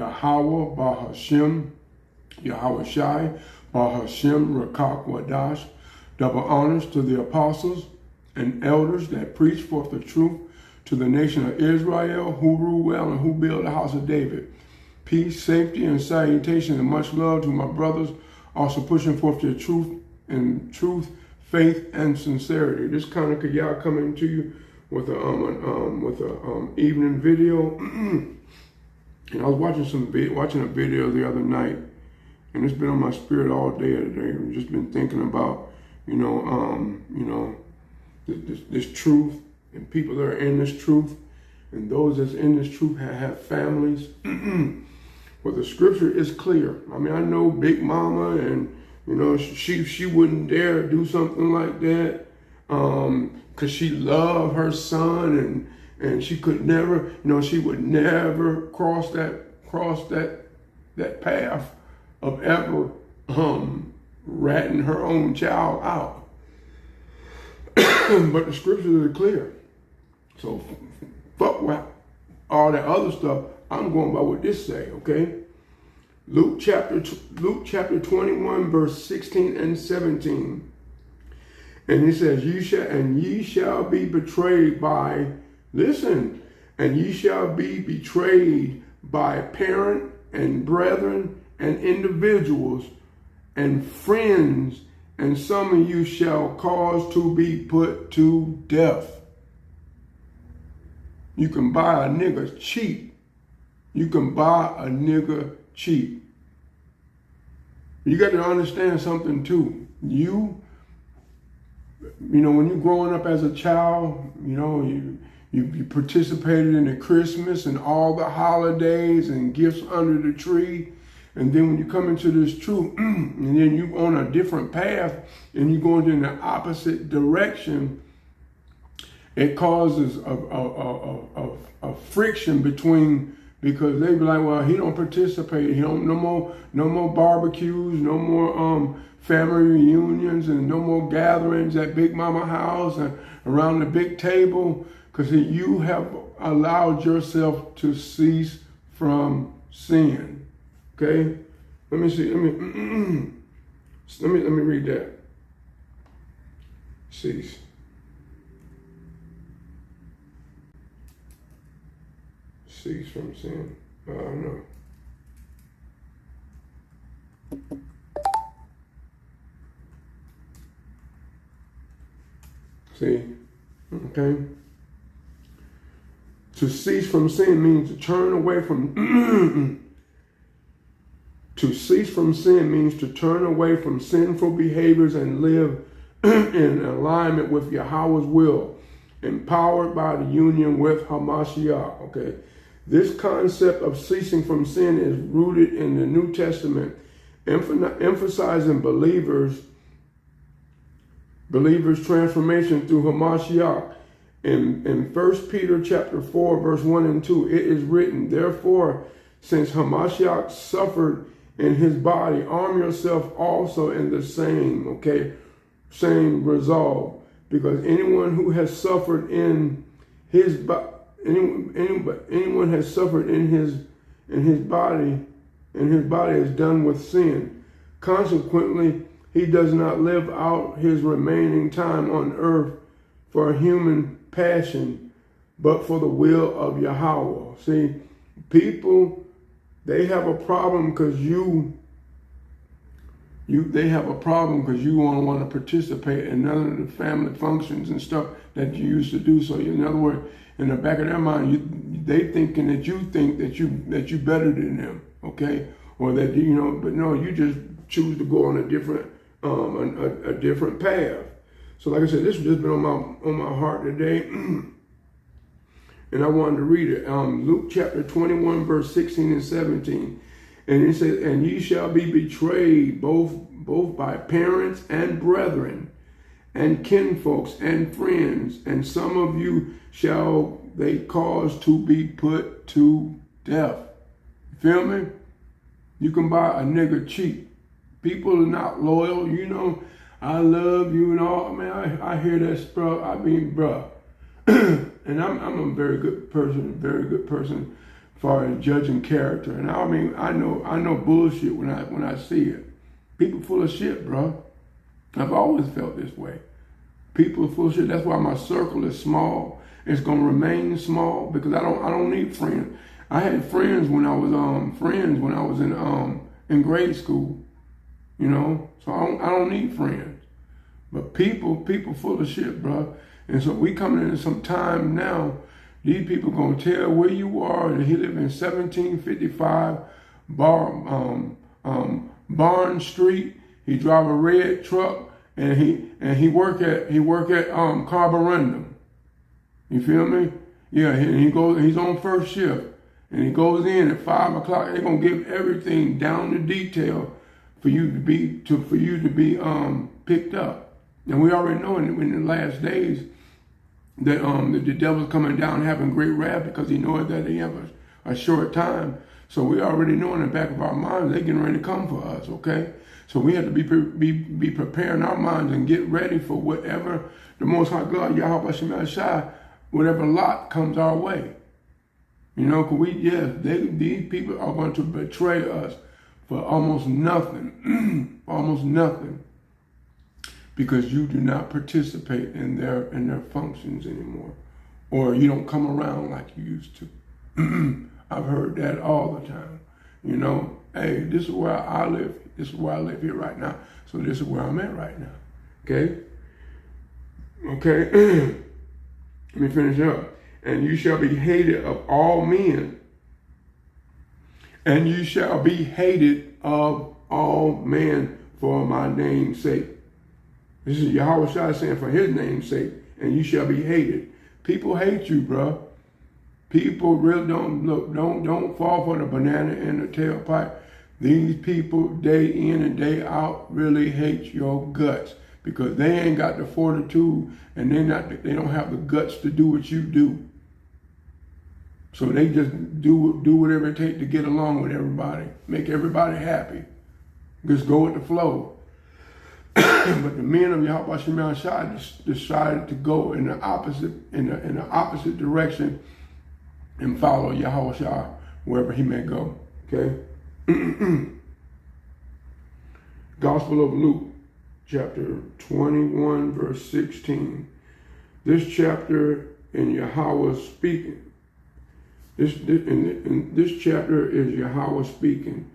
Yahweh Bahashem, Yahweh Shai, Bahashem Rakak Wadash. Double honors to the apostles and elders that preach forth the truth to the nation of Israel, who rule well and who build the house of David. Peace, safety, and salutation, and much love to my brothers, also pushing forth the truth and truth, faith, and sincerity. This kind of y'all coming to you with a evening video. And I was watching a video the other night, and it's been on my spirit all day today. I've just been thinking about, this truth and people that are in this truth, and those that's in this truth have families. But the scripture is clear. I mean, I know Big Mama, and she wouldn't dare do something like that, because she loved her son, and she could never, she would never cross that path of ever ratting her own child out. But the scriptures are clear. So fuck all that other stuff. I'm going by what this say, okay? Luke chapter 21, verse 16 and 17. And it says, ye shall be betrayed by, listen, and ye shall be betrayed by parent and brethren and individuals and friends, and some of you shall cause to be put to death. You can buy a nigga cheap. You can buy a nigga cheap. You got to understand something too. When you're growing up as a child, you participated in the Christmas and all the holidays and gifts under the tree. And then when you come into this truth, and then you on a different path and you're going in the opposite direction, it causes a friction between, because they be like, well, he don't participate. He don't no more barbecues, no more family reunions, and no more gatherings at Big Mama house and around the big table, because you have allowed yourself to cease from sin. Okay, let me see. Let me read that. Cease. Cease from sin. No. See, okay. To cease from sin means to turn away from. To cease from sin means to turn away from sinful behaviors and live in alignment with Yahweh's will, empowered by the union with Hamashiach. Okay, this concept of ceasing from sin is rooted in the New Testament, emphasizing believers' transformation through Hamashiach. In 1 Peter chapter 4, verse 1 and 2, it is written, therefore, since Hamashiach suffered in his body, arm yourself also in the same resolve, because anyone who has suffered in his anyone has suffered in his body is done with sin. Consequently, he does not live out his remaining time on earth for human passion, but for the will of Yahweh. See, people, they have a problem because they have a problem because you don't want to participate in none of the family functions and stuff that you used to do. So in other words, in the back of their mind, they thinking that you think that you better than them, okay? Or that but no, you just choose to go on a different path. So like I said, this has just been on my heart today. And I wanted to read it. Luke chapter 21, verse 16 and 17. And it says, and ye shall be betrayed both by parents and brethren and kinfolks and friends, and some of you shall they cause to be put to death. You feel me? You can buy a nigga cheap. People are not loyal, I love you and all. Man, I hear that, bro. I mean, bro. And I'm a very good person far as judging character. And I mean, I know bullshit when I see it. People full of shit, bro. I've always felt this way. People are full of shit. That's why my circle is small. It's gonna remain small because I don't need friends. I had friends when I was in grade school, you know. So I don't need friends. But people full of shit, bro. And so we coming into some time now. These people gonna tell where you are that he live in 1755 Barn Street. He drive a red truck and he work at Carborundum. You feel me? Yeah, and he's on first shift. And he goes in at 5 o'clock. They're gonna give everything down to detail for you to be picked up. And we already know in the last days that the devil's coming down having great wrath because he knows that they have a short time. So we already know in the back of our minds they're getting ready to come for us. Okay, so we have to be preparing our minds and get ready for whatever the Most High God Yahweh Shem Shai, whatever lot comes our way. You know, cause these people are going to betray us for almost nothing, almost nothing, because you do not participate in their functions anymore, or you don't come around like you used to. I've heard that all the time. You know, hey, this is where I live. This is where I live here right now. So this is where I'm at right now. Okay? Okay? Let me finish up. And you shall be hated of all men. And you shall be hated of all men for my name's sake. This is Yahweh Shai saying for his name's sake. And you shall be hated. People hate you, bro. People really don't fall for the banana in the tailpipe. These people day in and day out really hate your guts because they ain't got the fortitude and they don't have the guts to do what you do. So they just do whatever it takes to get along with everybody, make everybody happy. Just go with the flow. But the men of Yahweh Shem Shai decided to go in the opposite direction and follow Yahweh Shai wherever he may go. Okay? Gospel of Luke, chapter 21, verse 16. This chapter in Yahweh speaking. This chapter is Yahweh speaking.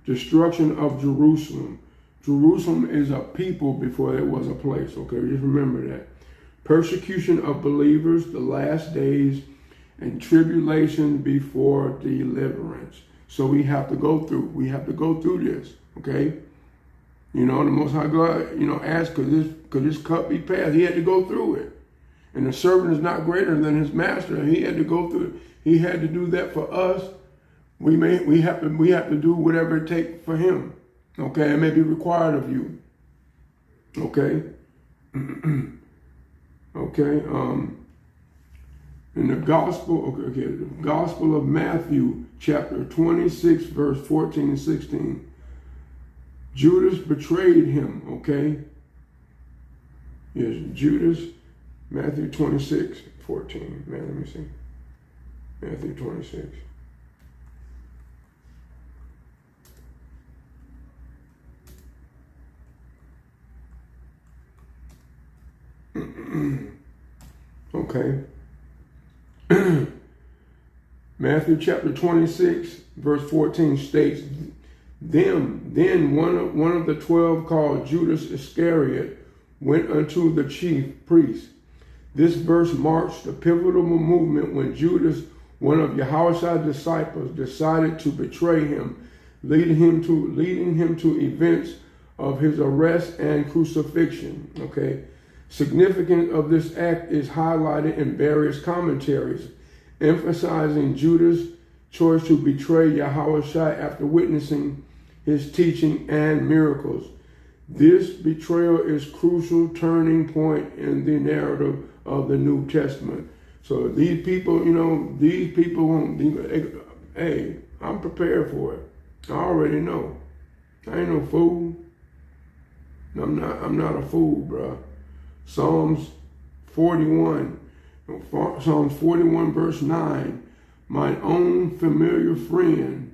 Destruction of Jerusalem. Jerusalem is a people before there was a place. Okay, just remember that. Persecution of believers, the last days, and tribulation before deliverance. So we have to go through this, okay? You know, the Most High God, asked, could this cup be passed? He had to go through it. And the servant is not greater than his master. He had to go through it. He had to do that for us. We have to do whatever it takes for him. Okay, it may be required of you. Okay? Okay, in the Gospel of Matthew, chapter 26, verse 14 and 16. Judas betrayed him, okay? Yes, Judas, Matthew 26, 14. Man, let me see. Matthew 26. Okay. Matthew chapter 26, verse 14 states, Then one of the 12 called Judas Iscariot went unto the chief priest. This verse marks the pivotal movement when Judas, one of Yahweh's disciples, decided to betray him, leading him to events of his arrest and crucifixion. Okay. Significance of this act is highlighted in various commentaries, emphasizing Judas' choice to betray Yahweh Shai after witnessing his teaching and miracles. This betrayal is crucial turning point in the narrative of the New Testament. So these people, won't. Hey, I'm prepared for it. I already know. I ain't no fool. I'm not a fool, bro. Psalms 41 verse 9. My own familiar friend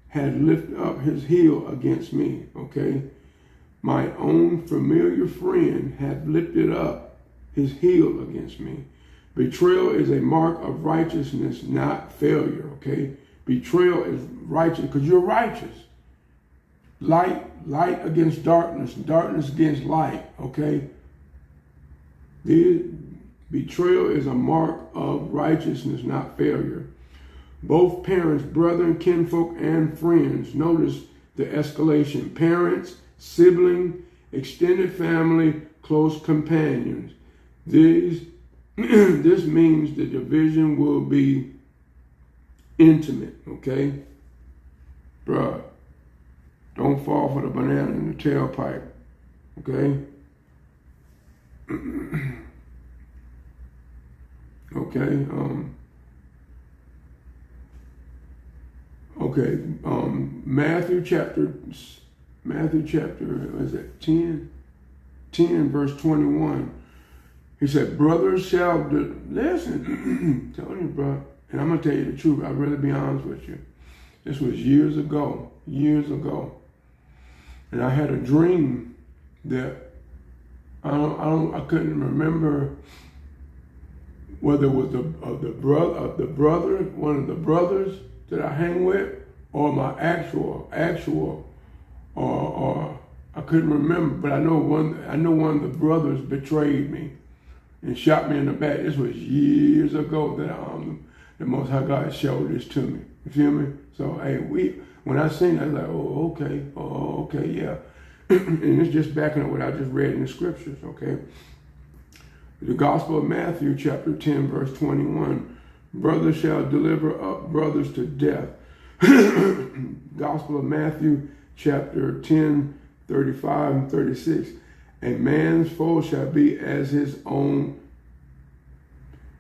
had lifted up his heel against me, okay? My own familiar friend had lifted up his heel against me. Betrayal is a mark of righteousness, not failure, okay? Betrayal is righteous because you're righteous. Light against darkness, darkness against light, okay? Betrayal is a mark of righteousness, not failure. Both parents, brethren, kinfolk, and friends. Notice the escalation. Parents, sibling, extended family, close companions. This means the division will be intimate, okay? Bruh, don't fall for the banana in the tailpipe, okay? Okay, Matthew chapter, is it 10? 10 verse 21. He said, brothers shall, listen, telling you, bro, and I'm going to tell you the truth. I'd rather be honest with you. This was years ago. And I had a dream that I couldn't remember whether it was the brother, one of the brothers that I hang with, or my actual, or I couldn't remember, but I know one of the brothers betrayed me and shot me in the back. This was years ago that the Most High God showed this to me. You feel me? So hey, when I seen it, I was like, oh okay, yeah. And it's just backing up what I just read in the scriptures, okay? The Gospel of Matthew, chapter 10, verse 21. Brothers shall deliver up brothers to death. Gospel of Matthew, chapter 10, 35 and 36. A man's foe shall be as his own.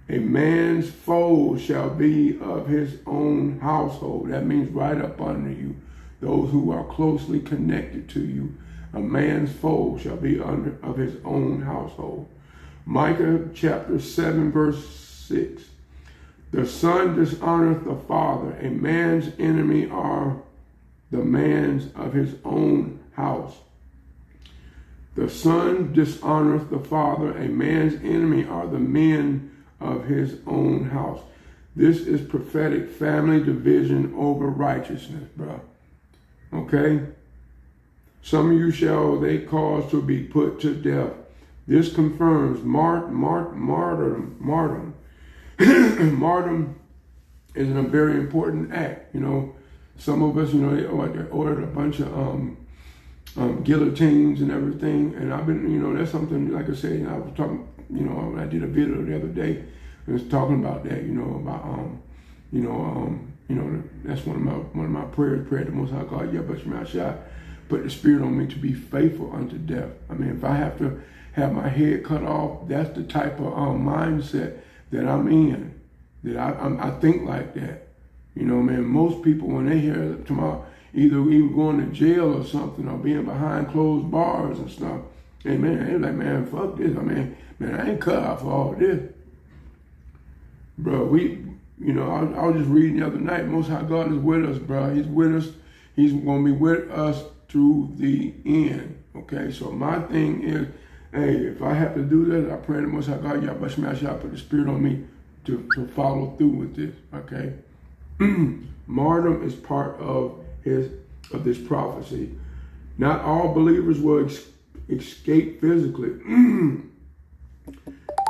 A man's foe shall be of his own household. That means right up under you. Those who are closely connected to you. A man's foe shall be of his own household. Micah chapter 7 verse 6. The son dishonoreth the father. A man's enemy are the mans of his own house. The son dishonoreth the father. A man's enemy are the men of his own house. This is prophetic family division over righteousness, bro. Okay? Some of you shall they cause to be put to death. This confirms martyrdom. Martyrdom is a very important act. You know, some of us, you know, they ordered a bunch of guillotines and everything. And I've been, you know, that's something, like I said, you know, I was talking, you know, I did a video the other day. I was talking about that, you know, about, that's one of my prayers, pray the Most High God, Yahweh put the spirit on me to be faithful unto death. I mean, if I have to have my head cut off, that's the type of mindset that I'm in, that I think like that. You know, man, most people, when they hear tomorrow, either going to jail or something, or being behind closed bars and stuff, hey, man, they're like, man, fuck this. I mean, man, I ain't cut off for all this. Bro, I was just reading the other night, Most High God is with us, bro. He's with us. He's going to be with us through the end, okay? So my thing is, hey, if I have to do this, I pray the Most High God, Yahweh Shemashah, put the spirit on me to follow through with this, okay? Martyrdom is part of this prophecy. Not all believers will escape physically.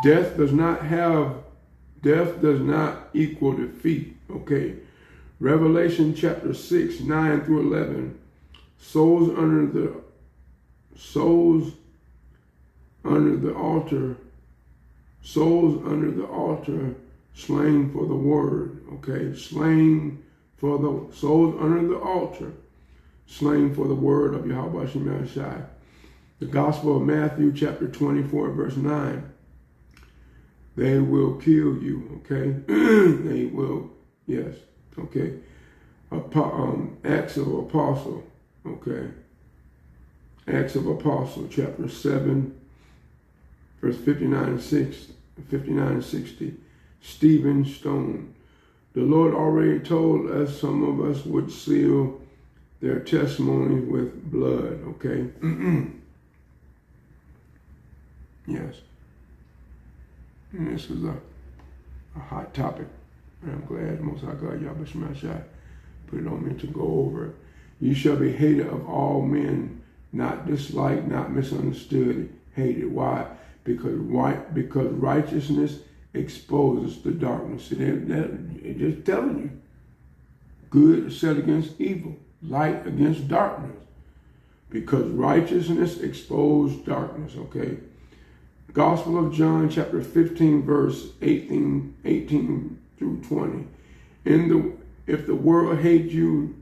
Death does not equal defeat, okay? Revelation chapter 6, 9 through 11. Souls under the altar, slain for the word, okay? Souls under the altar, slain for the word of Yahweh Shemashah. The Gospel of Matthew chapter 24, verse 9. They will kill you, okay? They will, yes, okay? Acts of Apostle, okay? Acts of Apostle, chapter 7, verse 59 and 60. Stephen stoned. The Lord already told us some of us would seal their testimonies with blood, okay? Yes. And this is a hot topic. And I'm glad Most High God, Yahweh Shemashai, put it on me to go over it. You shall be hated of all men, not disliked, not misunderstood, hated. Why? Because righteousness exposes the darkness. It's just telling you. Good is set against evil, light against darkness. Because righteousness exposed darkness, okay? Gospel of John, chapter 15, verse 18 through 20. If the world hates you,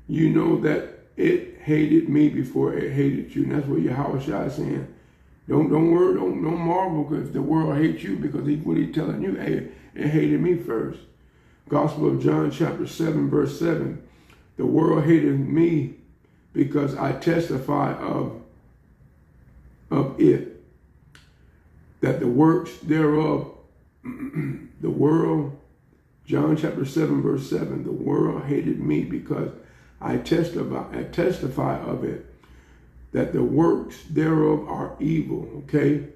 you know that it hated me before it hated you. And that's what Yahushua is saying. Don't worry, don't marvel if the world hates you, because what he's telling you, hey, it hated me first. Gospel of John, chapter 7, verse 7. The world hated me because I testify of it, that the works thereof, the world, John chapter 7, verse 7, the world hated me because I testify of it, that the works thereof are evil, okay?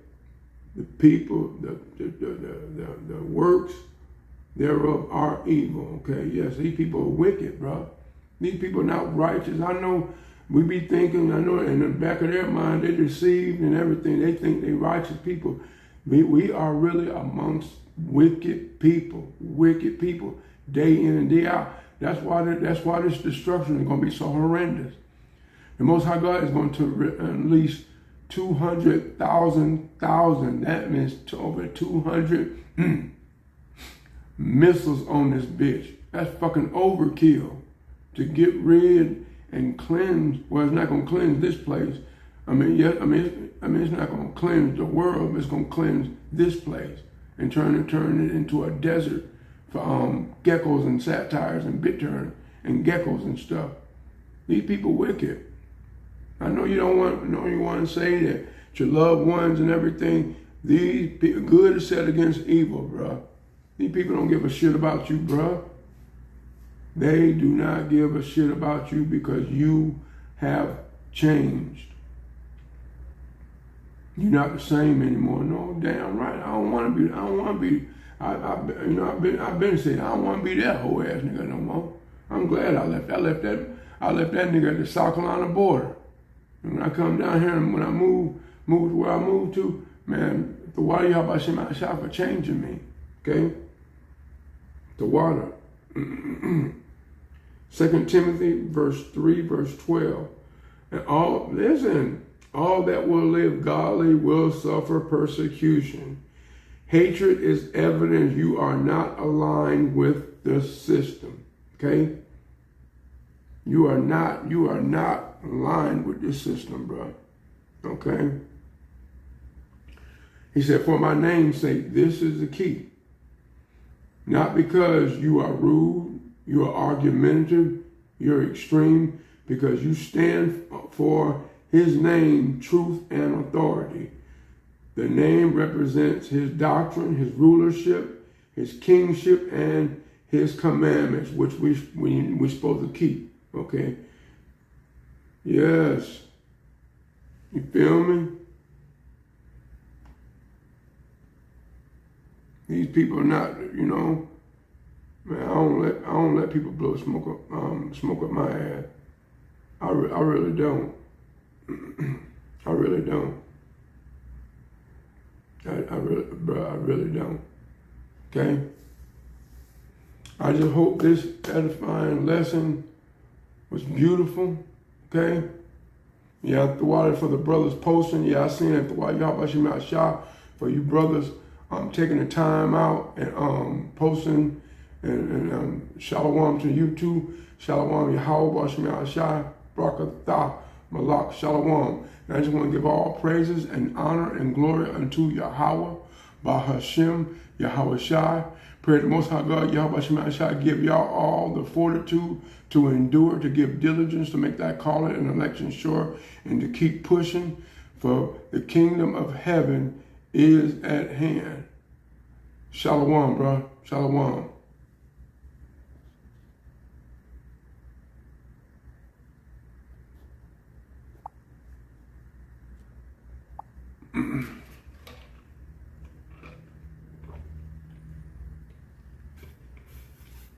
The people, the works thereof are evil, okay? Yes, these people are wicked, bro. These people are not righteous. I know we be thinking, I know in the back of their mind, they're deceived and everything. They think they're righteous people. We are really amongst wicked people, day in and day out. That's why this destruction is going to be so horrendous. The Most High God is going to release 200,000. That means over 200 missiles on this bitch. That's fucking overkill to get rid and cleanse. Well, it's not going to cleanse this place. It's not going to cleanse the world, but it's going to cleanse this place and turn it into a desert for geckos and satyrs and bittern and geckos and stuff. These people wicked. I know you want to say that your loved ones and everything. These people, good is set against evil, bro. These people don't give a shit about you, bro. They do not give a shit about you because you have changed. You're not the same anymore. No, damn right. I don't want to be. I've been saying I don't want to be that whole ass nigga no more. I'm glad I left. I left that nigga at the South Carolina border. And when I come down here and when I moved to where I moved to, man, the water Yahweh Shema Shah for changing me. Okay? The water. 2 Timothy verse 3, verse 12. And all that will live godly will suffer persecution. Hatred is evidence you are not aligned with the system. Okay? You are not aligned with this system, bro. Okay? He said, for my name's sake, this is the key. Not because you are rude, you are argumentative, you're extreme, because you stand for his name, truth, and authority. The name represents his doctrine, his rulership, his kingship, and his commandments, which we're supposed to keep. Okay? Yes. You feel me? These people are not, man, I don't let people blow smoke up my ass. I really don't. I really don't. I really don't. Okay? I just hope this edifying lesson was beautiful. Okay? Yeah, I thought it for the brothers posting. Yeah, I seen it. Yahweh Shema Shah for you brothers taking the time out and posting and shalom to you too. Shalom Yahweh Shema Shah Barakatah Malak Shalom. And I just want to give all praises and honor and glory unto Yahweh, Bahashem, Yahweh Shai. Pray the Most High God, Yahweh Shema Shai, give y'all all the fortitude to endure, to give diligence, to make that calling and election sure, and to keep pushing, for the kingdom of heaven is at hand. Shalom, bro. Shalom.